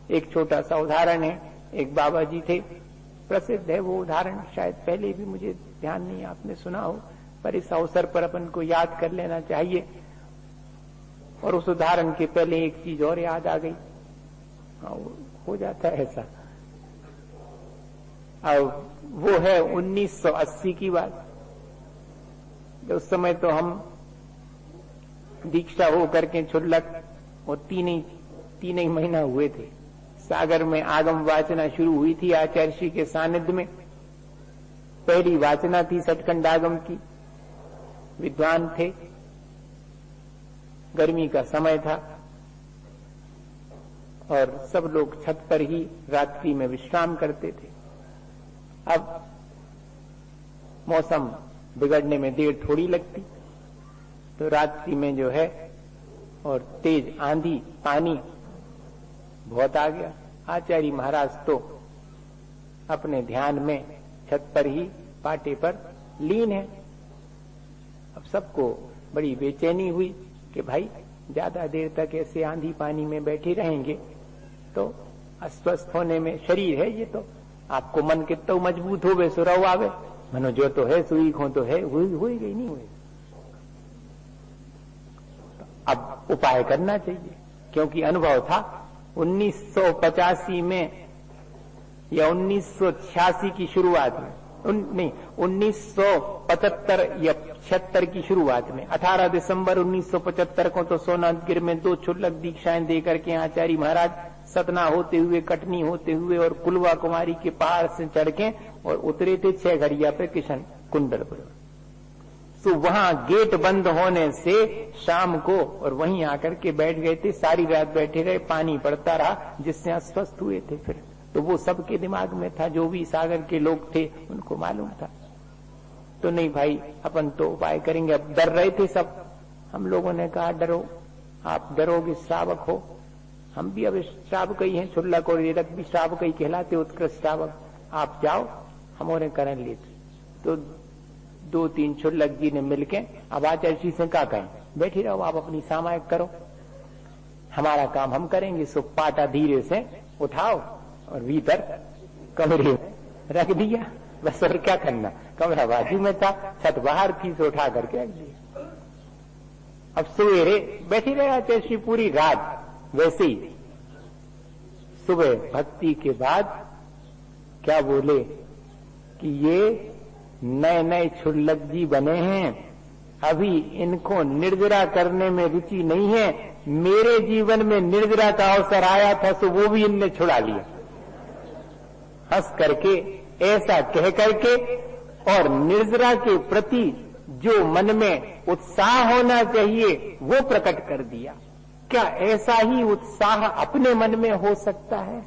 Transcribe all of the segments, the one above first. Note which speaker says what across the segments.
Speaker 1: एक छोटा सा उदाहरण है। एक बाबा जी थे, प्रसिद्ध है वो उदाहरण, शायद पहले भी मुझे ध्यान नहीं आपने सुना हो, पर इस अवसर पर अपन को याद कर लेना चाहिए। और उस उदाहरण के पहले एक चीज और याद आ गई। हो जाता है ऐसा। अब वो है 1980 की बात। उस समय तो हम दीक्षा हो करके छुल्लक वो तीन ही महीना हुए थे। सागर में आगम वाचना शुरू हुई थी आचार्य श्री के सानिध्य में। पहली वाचना थी सचखंड आगम की। विद्वान थे, गर्मी का समय था और सब लोग छत पर ही रात्रि में विश्राम करते थे। अब मौसम बिगड़ने में देर थोड़ी लगती, तो रात्रि में जो है और तेज आंधी पानी बहुत आ गया। आचार्य महाराज तो अपने ध्यान में छत पर ही पाटे पर लीन है। अब सबको बड़ी बेचैनी हुई कि भाई ज्यादा देर तक ऐसे आंधी पानी में बैठे रहेंगे तो अस्वस्थ होने में शरीर है ये तो। आपको मन कितना मजबूत हो वे सुरव आवे, मनो जो तो है सुई खो तो है, हुई गई नहीं हुई। अब उपाय करना चाहिए, क्योंकि अनुभव था 1985 में या 1986 की शुरुआत में, नहीं 1975 या 76 की शुरुआत में, 18 दिसंबर 1975 को तो सोनागिर में 2 क्षुल्लक दीक्षाएं देकर के आचार्य महाराज सतना होते हुए, कटनी होते हुए और कुलवा कुमारी के पहाड़ से चढ़ के और उतरे थे 6 घड़िया पे किशन कुंडलपुर। तो वहां गेट बंद होने से शाम को और वहीं आकर के बैठ गए थे। सारी रात बैठे रहे, पानी पड़ता रहा, जिससे अस्वस्थ हुए थे। फिर तो वो सबके दिमाग में था, जो भी सागर के लोग थे उनको मालूम था। तो नहीं भाई अपन तो उपाय करेंगे। अब डर रहे थे सब। हम लोगों ने कहा डरो, आप डरोगे श्रावक हो। हम भी अब श्रावक ही हैं, छुल्लक और रेरक भी श्रावक ही कहलाते, उत्कृष्ट श्रावक। आप जाओ, हम उन्हें करण लेते। तो 2-3 छुल्लक जी ने मिलके अब आचार्य जी से क्या कहें, बैठी रहो आप, अपनी सामायिक करो, हमारा काम हम करेंगे। सो पाटा धीरे से उठाओ और भीतर कमरे में रख दिया। बस और क्या करना, कमरा बाजू में था, छत बाहर थी, तो उठा करके रख दिया। अब सवेरे बैठी रहे आचार्य जी पूरी रात वैसे ही। सुबह भक्ति के बाद क्या बोले कि ये नए छुल्लक जी बने हैं, अभी इनको निर्जरा करने में रुचि नहीं है। मेरे जीवन में निर्जरा का अवसर आया था तो वो भी इनने छुड़ा लिया। हंस करके ऐसा कह करके और निर्जरा के प्रति जो मन में उत्साह होना चाहिए वो प्रकट कर दिया। क्या ऐसा ही उत्साह अपने मन में हो सकता है?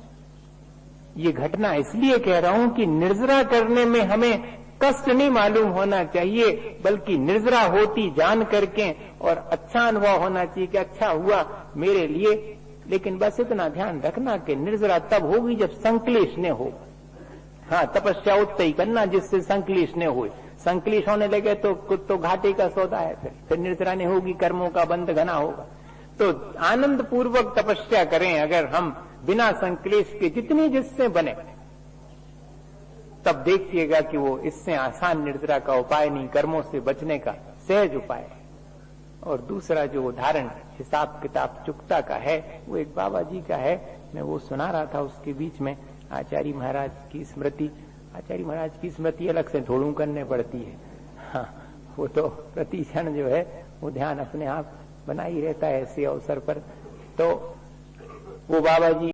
Speaker 1: ये घटना इसलिए कह रहा हूं कि निर्जरा करने में हमें कष्ट नहीं मालूम होना चाहिए, बल्कि निर्जरा होती जान करके और अच्छा अनुभव होना चाहिए कि अच्छा हुआ मेरे लिए। लेकिन बस इतना ध्यान रखना कि निर्जरा तब होगी जब संक्लेश न हो। हाँ, तपस्या उतना ही करना जिससे संक्लेश न हो। संक्लेश होने लगे तो घाटे का सौदा है, फिर निर्जरा नहीं होगी, कर्मों का बंध घना होगा। तो आनंद पूर्वक तपस्या करें अगर हम बिना संक्लेश के, जितनी जिससे बने, तब देखिएगा कि वो इससे आसान निर्जरा का उपाय नहीं, कर्मों से बचने का सहज उपाय है। और दूसरा जो उदाहरण हिसाब किताब चुकता का है, वो एक बाबा जी का है। मैं वो सुना रहा था, उसके बीच में आचार्य महाराज की स्मृति। आचार्य महाराज की स्मृति अलग से थोड़ू करने पड़ती है। हाँ, वो तो प्रति क्षण जो है वो ध्यान अपने आप बना ही रहता है ऐसे अवसर पर। तो वो बाबा जी